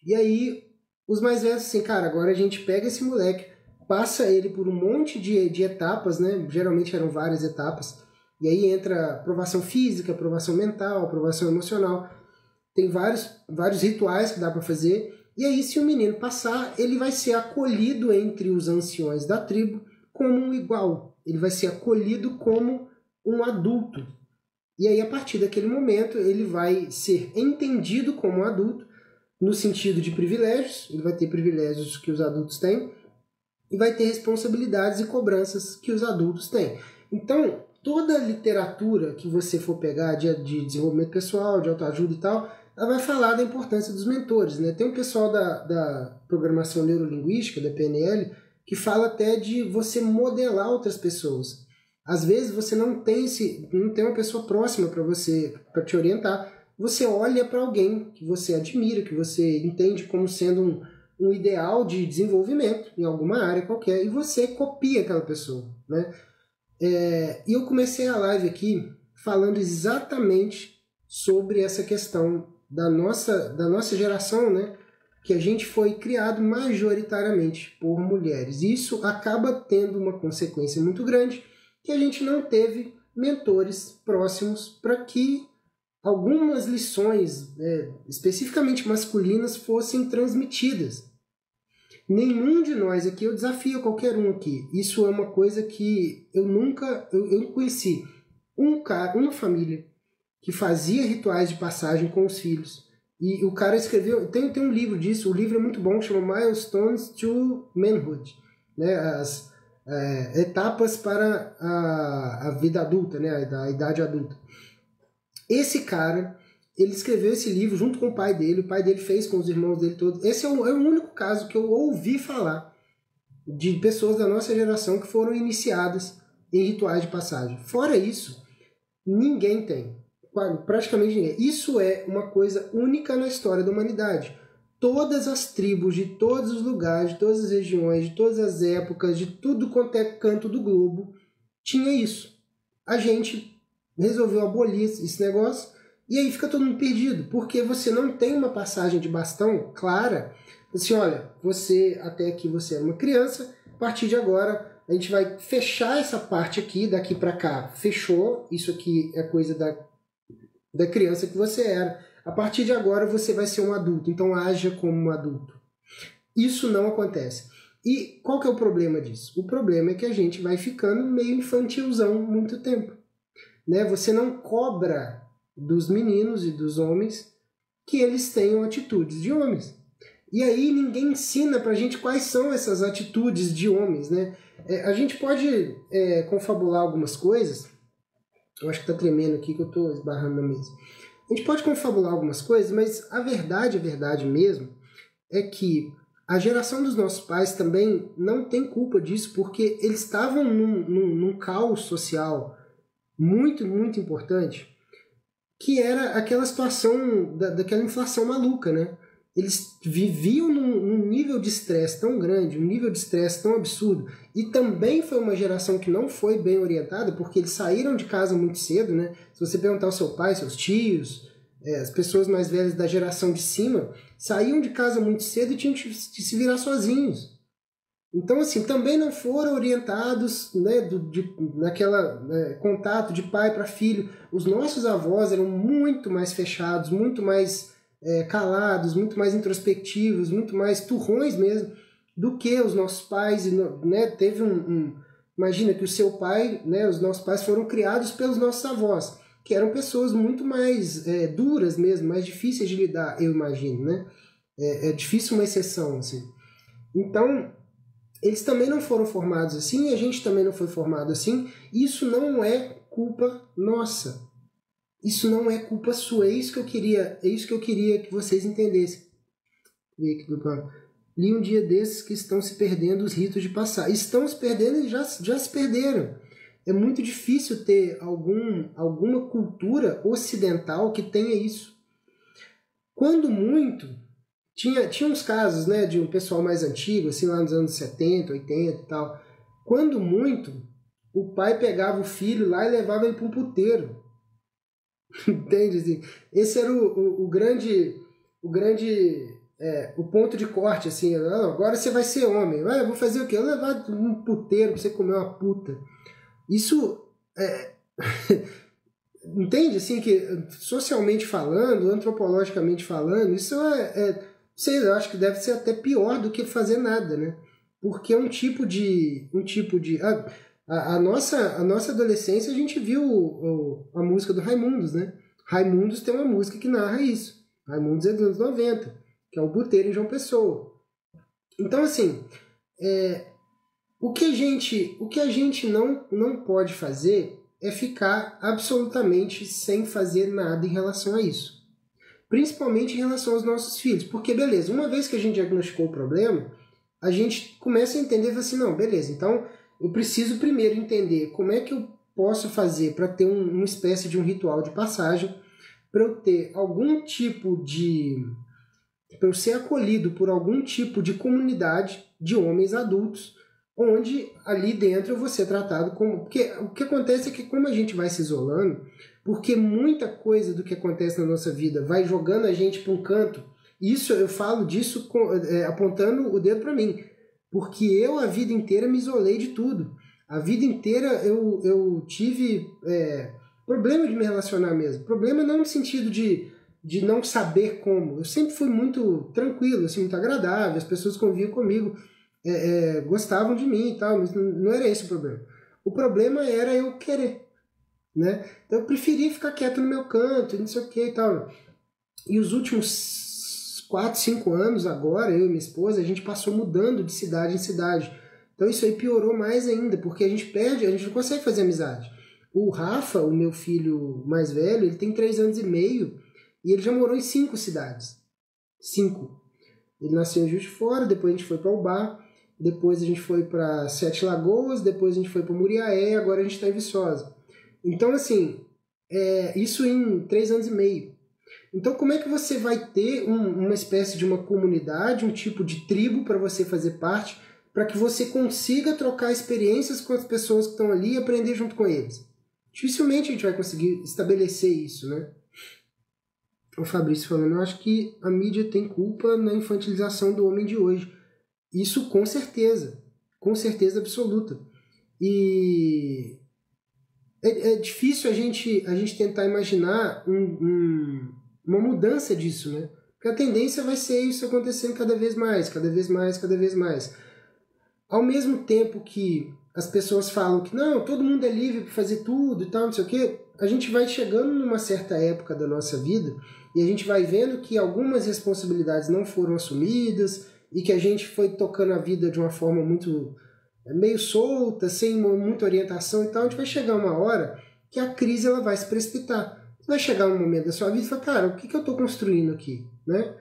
e aí os mais velhos assim, cara, agora a gente pega esse moleque, passa ele por um monte de etapas, né? Geralmente eram várias etapas, e aí entra aprovação física, aprovação mental, aprovação emocional. Tem vários rituais que dá para fazer. E aí, se o menino passar, ele vai ser acolhido entre os anciões da tribo como um igual. Ele vai ser acolhido como um adulto. E aí, a partir daquele momento, ele vai ser entendido como um adulto no sentido de privilégios. Ele vai ter privilégios que os adultos têm e vai ter responsabilidades e cobranças que os adultos têm. Então, toda a literatura que você for pegar de desenvolvimento pessoal, de autoajuda e tal, ela vai falar da importância dos mentores, né? Tem um pessoal da programação neurolinguística, da PNL, que fala até de você modelar outras pessoas. Às vezes você não tem uma pessoa próxima para te orientar. Você olha para alguém que você admira, que você entende como sendo um ideal de desenvolvimento em alguma área qualquer, e você copia aquela pessoa, né? E eu comecei a live aqui falando exatamente sobre essa questão da nossa geração, né? Que a gente foi criado majoritariamente por mulheres. E isso acaba tendo uma consequência muito grande, que a gente não teve mentores próximos para que algumas lições, especificamente masculinas, fossem transmitidas. Nenhum de nós aqui, eu desafio qualquer um aqui, isso é uma coisa que eu nunca conheci uma família que fazia rituais de passagem com os filhos. E o cara escreveu, tem um livro disso, o livro é muito bom, chama Milestones to Manhood, né? As etapas para a vida adulta, né? A idade adulta. Esse cara, ele escreveu esse livro junto com o pai dele fez com os irmãos dele todos. Esse é o único caso que eu ouvi falar de pessoas da nossa geração que foram iniciadas em rituais de passagem. Fora isso, ninguém tem. Praticamente ninguém. Isso é uma coisa única na história da humanidade. todas as tribos, de todos os lugares, de todas as regiões, de todas as épocas, de tudo quanto é canto do globo, tinha isso. A gente resolveu abolir esse negócio e aí fica todo mundo perdido, porque você não tem uma passagem de bastão clara, assim, olha, você, até aqui você era uma criança, a partir de agora a gente vai fechar essa parte aqui, daqui para cá, fechou, isso aqui é coisa da criança que você era. A partir de agora você vai ser um adulto, então haja como um adulto. Isso não acontece. E qual que é o problema disso? O problema é que a gente vai ficando meio infantilzão muito tempo. Né? Você não cobra dos meninos e dos homens que eles tenham atitudes de homens. E aí ninguém ensina pra gente quais são essas atitudes de homens. Né? A gente pode confabular algumas coisas. Eu acho que tá tremendo aqui que eu tô esbarrando na mesa. A gente pode confabular algumas coisas, mas a verdade mesmo, é que a geração dos nossos pais também não tem culpa disso, porque eles estavam num caos social muito, muito importante, que era aquela situação daquela inflação maluca, né? Eles viviam num nível de estresse tão grande, um nível de estresse tão absurdo, e também foi uma geração que não foi bem orientada, porque eles saíram de casa muito cedo, né? Se você perguntar ao seu pai, seus tios, as pessoas mais velhas da geração de cima, saíam de casa muito cedo e tinham que se virar sozinhos. Então, assim, também não foram orientados, né, naquela contato de pai para filho. Os nossos avós eram muito mais fechados, muito mais calados, muito mais introspectivos, muito mais turrões mesmo, do que os nossos pais. Né, teve imagina que o seu pai, né, os nossos pais foram criados pelos nossos avós, que eram pessoas muito mais duras mesmo, mais difíceis de lidar, eu imagino, né? É difícil uma exceção, assim. Então, eles também não foram formados assim, a gente também não foi formado assim. Isso não é culpa nossa. Isso não é culpa sua. É isso que eu queria que vocês entendessem. Li um dia desses que estão se perdendo os ritos de passagem. Estão se perdendo e já se perderam. É muito difícil ter alguma cultura ocidental que tenha isso. Quando muito, tinha uns casos, né, de um pessoal mais antigo, assim, lá nos anos 70, 80 e tal. Quando muito, o pai pegava o filho lá e levava ele para um puteiro. Entende? Assim, esse era o ponto de corte, assim. Agora você vai ser homem. Eu vou fazer o quê? Eu vou levar um puteiro para você comer uma puta. Isso entende? Assim, que socialmente falando, antropologicamente falando, isso sei lá, eu acho que deve ser até pior do que fazer nada, né? Porque é um tipo de a nossa adolescência a gente viu a música do Raimundos, né? Raimundos tem uma música que narra isso. Raimundos é dos anos 90, que é o Puteiro em João Pessoa. Então, assim, o que a gente não pode fazer é ficar absolutamente sem fazer nada em relação a isso. Principalmente em relação aos nossos filhos. Porque, beleza, uma vez que a gente diagnosticou o problema, a gente começa a entender assim, não, beleza, então eu preciso primeiro entender como é que eu posso fazer para ter uma espécie de um ritual de passagem, para eu ter algum tipo de... para eu ser acolhido por algum tipo de comunidade de homens adultos, onde ali dentro eu vou ser tratado como... Porque o que acontece é que como a gente vai se isolando, porque muita coisa do que acontece na nossa vida vai jogando a gente para um canto, isso eu falo disso apontando o dedo para mim, porque eu a vida inteira me isolei de tudo. A vida inteira eu tive problema de me relacionar mesmo. Problema não no sentido de não saber como. Eu sempre fui muito tranquilo, assim, muito agradável, as pessoas conviviam comigo, gostavam de mim e tal, mas não era esse o problema. O problema era eu querer, né? Então eu preferia ficar quieto no meu canto, não sei o que e tal. E os últimos 4, 5 anos agora, eu e minha esposa, a gente passou mudando de cidade em cidade. Então isso aí piorou mais ainda, porque a gente não consegue fazer amizade. O Rafa, o meu filho mais velho, ele tem 3 anos e meio e ele já morou em 5 cidades. 5. Ele nasceu em Juiz de Fora, depois a gente foi para Ubá, depois a gente foi para Sete Lagoas, depois a gente foi para Muriaé, agora a gente está em Viçosa. Então, assim, isso em 3 anos e meio. Então, como é que você vai ter uma espécie de uma comunidade, um tipo de tribo para você fazer parte, para que você consiga trocar experiências com as pessoas que estão ali e aprender junto com eles? Dificilmente a gente vai conseguir estabelecer isso, né? O Fabrício falando, eu acho que a mídia tem culpa na infantilização do homem de hoje. Isso com certeza absoluta. E é difícil a gente tentar imaginar uma mudança disso, né? Porque a tendência vai ser isso acontecendo cada vez mais, cada vez mais, cada vez mais. Ao mesmo tempo que as pessoas falam que não, todo mundo é livre para fazer tudo e tal, não sei o quê, a gente vai chegando numa certa época da nossa vida e a gente vai vendo que algumas responsabilidades não foram assumidas e que a gente foi tocando a vida de uma forma muito meio solta, sem muita orientação e tal. A gente vai chegar uma hora que a crise ela vai se precipitar. Vai chegar um momento da sua vida e falar, cara, o que eu estou construindo aqui? Né?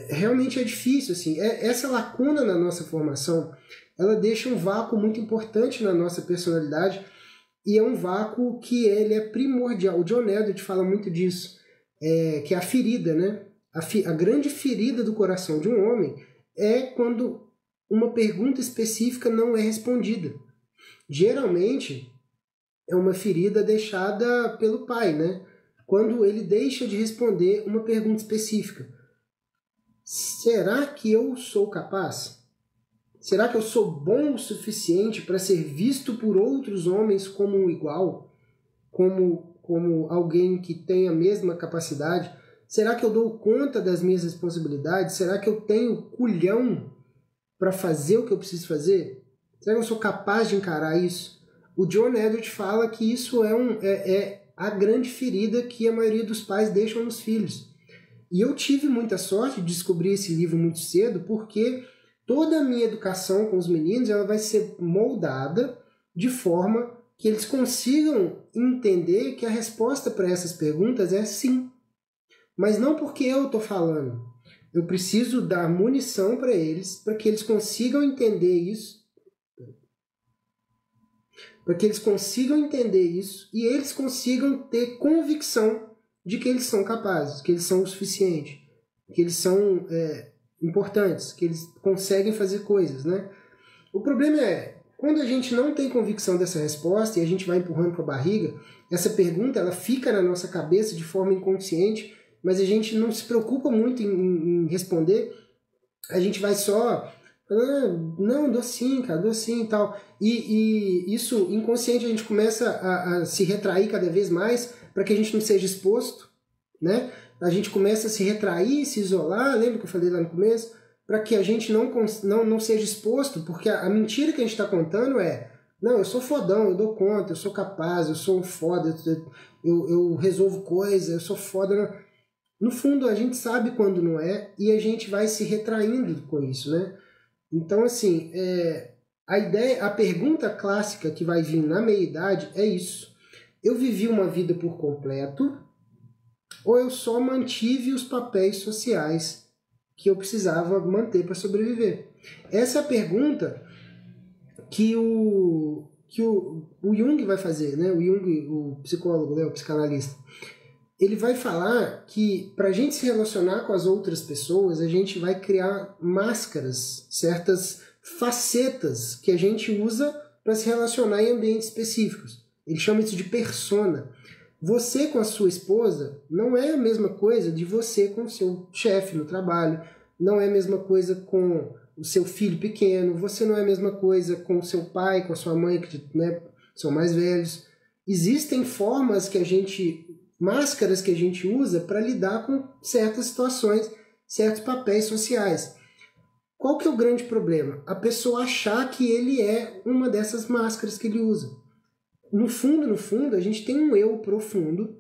Realmente é difícil. Assim. Essa lacuna na nossa formação, ela deixa um vácuo muito importante na nossa personalidade e é um vácuo que ele é primordial. O John Edwards fala muito disso, que é a ferida, né? A grande ferida do coração de um homem é quando uma pergunta específica não é respondida. Geralmente é uma ferida deixada pelo pai, né? Quando ele deixa de responder uma pergunta específica. Será que eu sou capaz? Será que eu sou bom o suficiente para ser visto por outros homens como um igual? Como alguém que tem a mesma capacidade? Será que eu dou conta das minhas responsabilidades? Será que eu tenho culhão para fazer o que eu preciso fazer? Será que eu sou capaz de encarar isso? O John Edwards fala que isso é a grande ferida que a maioria dos pais deixam nos filhos. E eu tive muita sorte de descobrir esse livro muito cedo, porque toda a minha educação com os meninos ela vai ser moldada de forma que eles consigam entender que a resposta para essas perguntas é sim. Mas não porque eu estou falando. Eu preciso dar munição para eles, para que eles consigam entender isso, e eles consigam ter convicção de que eles são capazes, que eles são o suficiente, que eles são importantes, que eles conseguem fazer coisas, né? O problema é, quando a gente não tem convicção dessa resposta e a gente vai empurrando com a barriga, essa pergunta ela fica na nossa cabeça de forma inconsciente, mas a gente não se preocupa muito em responder, a gente vai só... não, dou sim, cara, dou sim e tal. E isso, inconsciente, a gente começa a se retrair cada vez mais para que a gente não seja exposto, né? A gente começa a se retrair, se isolar, lembra que eu falei lá no começo? Para que a gente não seja exposto, porque a mentira que a gente está contando é não, eu sou fodão, eu dou conta, eu sou capaz, eu sou um foda, eu resolvo coisas, eu sou foda. No fundo, a gente sabe quando não é e a gente vai se retraindo com isso, né? Então, assim, a pergunta clássica que vai vir na meia-idade é isso. Eu vivi uma vida por completo ou eu só mantive os papéis sociais que eu precisava manter para sobreviver? Essa é a pergunta que o Jung vai fazer, né? O Jung, o psicólogo, né? O psicanalista. Ele vai falar que para a gente se relacionar com as outras pessoas, a gente vai criar máscaras, certas facetas que a gente usa para se relacionar em ambientes específicos. Ele chama isso de persona. Você com a sua esposa não é a mesma coisa de você com o seu chefe no trabalho, não é a mesma coisa com o seu filho pequeno, você não é a mesma coisa com o seu pai, com a sua mãe, que são mais velhos. Existem formas que a gente... máscaras que a gente usa para lidar com certas situações, certos papéis sociais. Qual que é o grande problema? A pessoa achar que ele é uma dessas máscaras que ele usa. No fundo, a gente tem um eu profundo,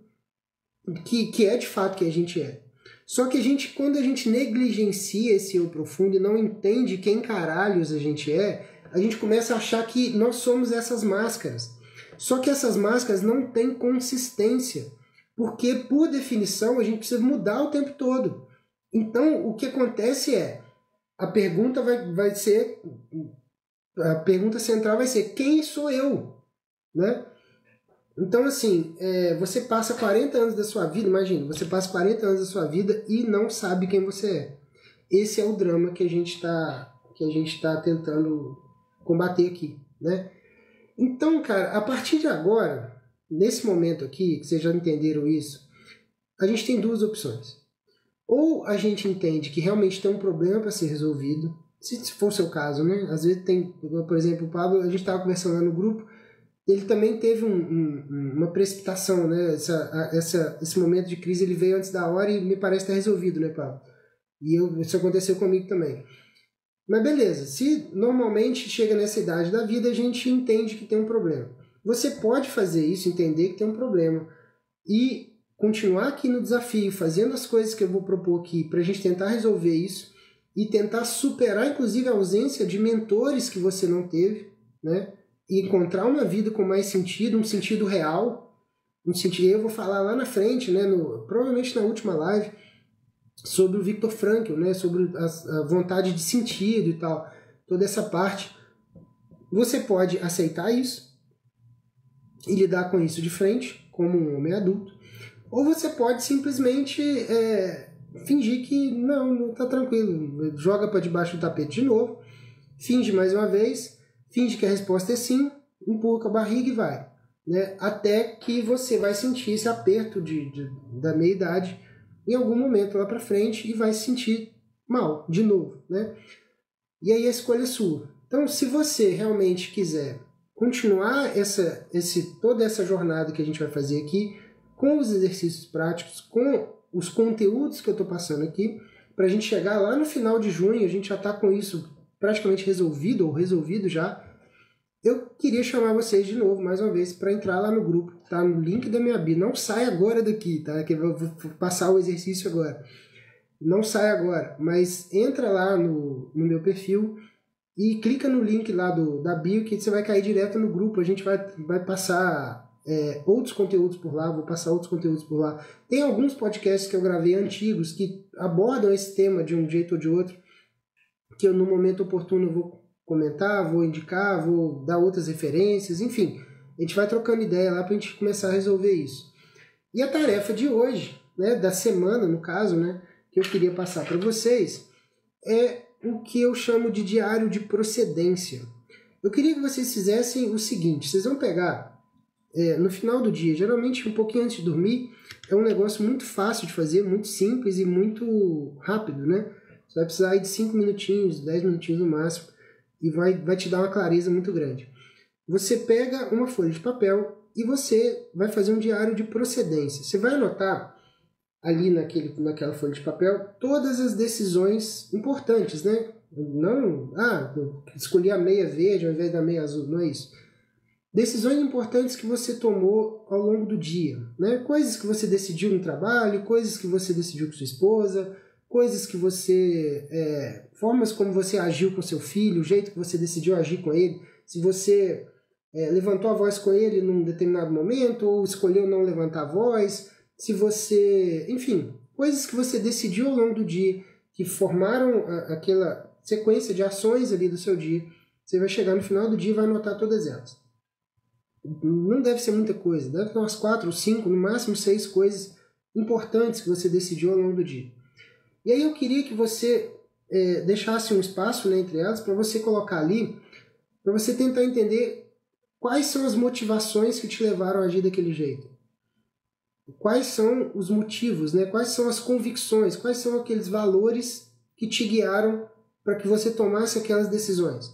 que é de fato que a gente é. Só que quando a gente negligencia esse eu profundo e não entende quem caralhos a gente começa a achar que nós somos essas máscaras. Só que essas máscaras não têm consistência. Porque, por definição, a gente precisa mudar o tempo todo. Então, o que acontece é, a pergunta vai ser, a pergunta central vai ser, quem sou eu? Né? Então, assim, você passa 40 anos da sua vida, imagina, você passa 40 anos da sua vida e não sabe quem você é. Esse é o drama que a gente tá tentando combater aqui, né? Então, cara, a partir de agora, nesse momento aqui, que vocês já entenderam isso, a gente tem duas opções. Ou a gente entende que realmente tem um problema para ser resolvido, se for o seu caso, né? Às vezes tem, por exemplo, o Pablo, a gente estava conversando lá no grupo, ele também teve uma precipitação, né? Esse momento de crise ele veio antes da hora e me parece estar resolvido, né, Pablo? E isso aconteceu comigo também. Mas beleza, se normalmente chega nessa idade da vida, a gente entende que tem um problema. Você pode fazer isso, entender que tem um problema e continuar aqui no desafio, fazendo as coisas que eu vou propor aqui para a gente tentar resolver isso e tentar superar, inclusive, a ausência de mentores que você não teve, né? E encontrar uma vida com mais sentido, um sentido real, um sentido. Eu vou falar lá na frente, né? Provavelmente na última live, sobre o Viktor Frankl, né? Sobre a vontade de sentido e tal, toda essa parte. Você pode aceitar isso e lidar com isso de frente, como um homem adulto, ou você pode simplesmente fingir que não tá tranquilo, joga para debaixo do tapete de novo, finge mais uma vez, finge que a resposta é sim, empurra com a barriga e vai, né? Até que você vai sentir esse aperto da meia-idade em algum momento lá para frente e vai se sentir mal de novo, né? E aí a escolha é sua. Então, se você realmente quiser continuar toda essa jornada que a gente vai fazer aqui, com os exercícios práticos, com os conteúdos que eu estou passando aqui, para a gente chegar lá no final de junho, a gente já está com isso praticamente resolvido, ou resolvido já, eu queria chamar vocês de novo, mais uma vez, para entrar lá no grupo, tá? No link da minha bio. Não sai agora daqui, tá? Que eu vou passar o exercício agora. Não sai agora, mas entra lá no meu perfil e clica no link lá da bio que você vai cair direto no grupo. A gente vai passar outros conteúdos por lá, vou passar outros conteúdos por lá. Tem alguns podcasts que eu gravei antigos que abordam esse tema de um jeito ou de outro, que eu no momento oportuno eu vou comentar, vou indicar, vou dar outras referências, enfim. A gente vai trocando ideia lá para a gente começar a resolver isso. E a tarefa de hoje, né, da semana no caso, né, que eu queria passar para vocês, é o que eu chamo de diário de procedência. Eu queria que vocês fizessem o seguinte, vocês vão pegar no final do dia, geralmente um pouquinho antes de dormir, é um negócio muito fácil de fazer, muito simples e muito rápido, né? Você vai precisar de 5 minutinhos, 10 minutinhos no máximo, e vai te dar uma clareza muito grande. Você pega uma folha de papel e você vai fazer um diário de procedência. Você vai anotar ali naquela folha de papel todas as decisões importantes, né? Não, escolhi a meia verde ao invés da meia azul, não é isso. Decisões importantes que você tomou ao longo do dia, né? Coisas que você decidiu no trabalho, coisas que você decidiu com sua esposa, coisas que formas como você agiu com seu filho, o jeito que você decidiu agir com ele, se você levantou a voz com ele num determinado momento, ou escolheu não levantar a voz, se você, enfim, coisas que você decidiu ao longo do dia, que formaram aquela sequência de ações ali do seu dia, você vai chegar no final do dia e vai anotar todas elas. Não deve ser muita coisa, deve ter umas 4 ou 5, no máximo 6 coisas importantes que você decidiu ao longo do dia. E aí eu queria que você deixasse um espaço, né, entre elas para você colocar ali, para você tentar entender quais são as motivações que te levaram a agir daquele jeito. Quais são os motivos, né? Quais são as convicções, quais são aqueles valores que te guiaram para que você tomasse aquelas decisões.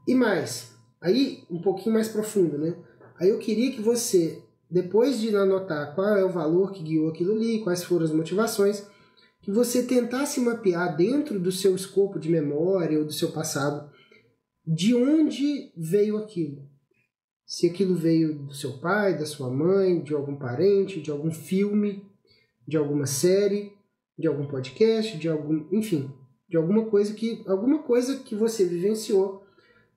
E mais, aí um pouquinho mais profundo, né? Aí eu queria que você, depois de anotar qual é o valor que guiou aquilo ali, quais foram as motivações, que você tentasse mapear dentro do seu escopo de memória ou do seu passado, de onde veio aquilo. Se aquilo veio do seu pai, da sua mãe, de algum parente, de algum filme, de alguma série, de algum podcast, enfim, de alguma coisa que você vivenciou,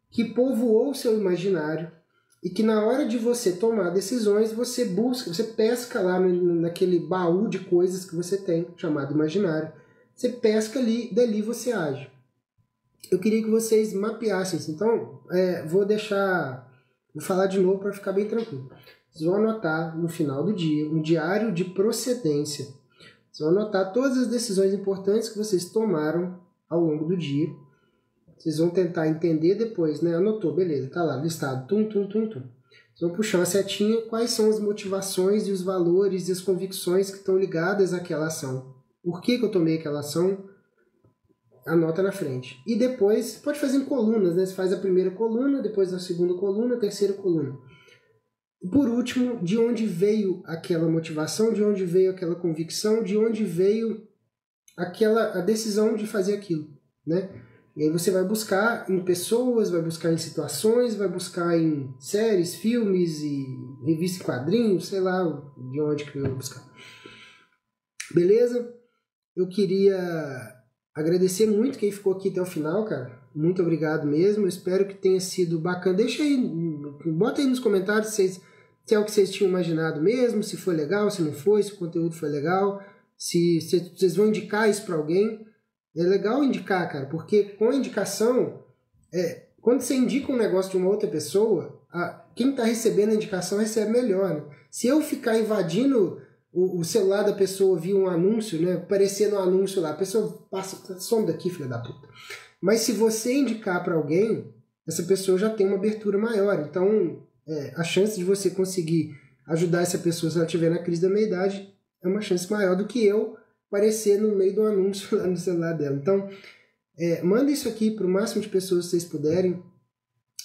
que povoou o seu imaginário e que na hora de você tomar decisões, você pesca lá naquele baú de coisas que você tem, chamado imaginário. Você pesca ali, dali você age. Eu queria que vocês mapeassem isso. Então, vou falar de novo para ficar bem tranquilo. Vocês vão anotar no final do dia um diário de procedência. Vocês vão anotar todas as decisões importantes que vocês tomaram ao longo do dia. Vocês vão tentar entender depois, né? Anotou, beleza, tá lá, listado, tum. Vocês vão puxar uma setinha, quais são as motivações e os valores e as convicções que estão ligadas àquela ação. Por que eu tomei aquela ação? Anota na frente. E depois, pode fazer em colunas, né? Você faz a primeira coluna, depois a segunda coluna, a terceira coluna. E por último, de onde veio aquela motivação, de onde veio aquela convicção, de onde veio a decisão de fazer aquilo, né? E aí você vai buscar em pessoas, vai buscar em situações, vai buscar em séries, filmes e revistas em quadrinhos, sei lá de onde que eu vou buscar. Beleza? Eu queria agradecer muito quem ficou aqui até o final, cara. Muito obrigado mesmo. Eu espero que tenha sido bacana. Deixa aí, bota aí nos comentários se é o que vocês tinham imaginado mesmo, se foi legal, se não foi, se o conteúdo foi legal, se vocês vão indicar isso para alguém. É legal indicar, cara, porque com a indicação, quando você indica um negócio de uma outra pessoa, quem está recebendo a indicação recebe melhor, né? Se eu ficar invadindo o celular da pessoa via um anúncio, né, aparecendo um anúncio lá, a pessoa passa, some daqui, filha da puta. Mas se você indicar para alguém, essa pessoa já tem uma abertura maior. Então, a chance de você conseguir ajudar essa pessoa se ela estiver na crise da meia-idade é uma chance maior do que eu aparecer no meio do anúncio lá no celular dela. Então, manda isso aqui para o máximo de pessoas que vocês puderem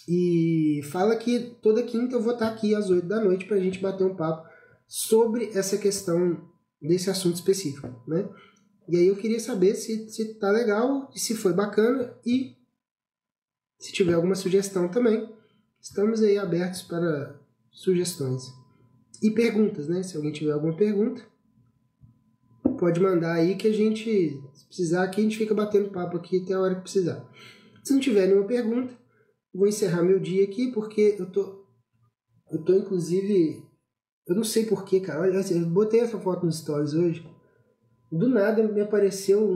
e fala que toda quinta eu vou estar aqui às 8 da noite para a gente bater um papo sobre essa questão desse assunto específico, né? E aí eu queria saber se tá legal, se foi bacana e se tiver alguma sugestão também. Estamos aí abertos para sugestões e perguntas, né? Se alguém tiver alguma pergunta, pode mandar aí que a gente, se precisar aqui, a gente fica batendo papo aqui até a hora que precisar. Se não tiver nenhuma pergunta, vou encerrar meu dia aqui, porque eu tô inclusive, eu não sei porquê, cara, olha, eu botei essa foto nos stories hoje, do nada me apareceu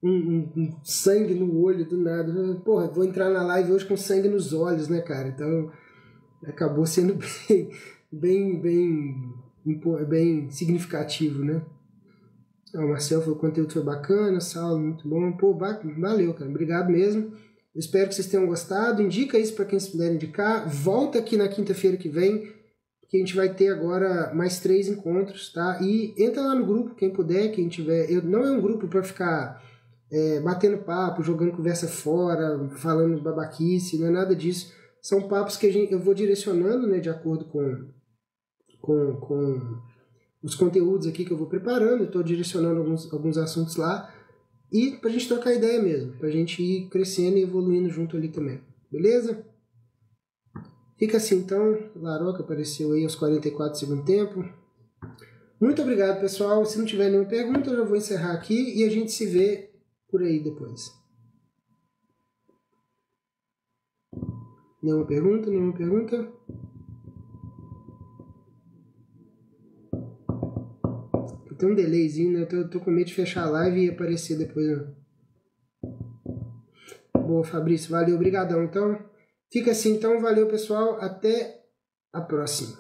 um sangue no olho, do nada. Porra, vou entrar na live hoje com sangue nos olhos, né, cara? Então, acabou sendo bem significativo, né? O Marcel falou que o conteúdo foi bacana, Saulo, muito bom. Pô, valeu, cara. Obrigado mesmo. Eu espero que vocês tenham gostado. Indica isso para quem se puder indicar. Volta aqui na quinta-feira que vem, que a gente vai ter agora mais 3 encontros, tá? E entra lá no grupo, quem puder, quem tiver... Não é um grupo para ficar batendo papo, jogando conversa fora, falando babaquice, não é nada disso. São papos que eu vou direcionando, né, de acordo com os conteúdos aqui que eu vou preparando, eu estou direcionando alguns assuntos lá, e para a gente trocar ideia mesmo, para a gente ir crescendo e evoluindo junto ali também, beleza? Fica assim então, Laroca apareceu aí aos 44 do segundo tempo. Muito obrigado, pessoal. Se não tiver nenhuma pergunta, eu já vou encerrar aqui e a gente se vê por aí depois. Nenhuma pergunta? Tem um delayzinho, né? Eu tô com medo de fechar a live e aparecer depois. Né? Boa, Fabrício. Valeu, obrigadão. Então, fica assim então. Valeu, pessoal. Até a próxima.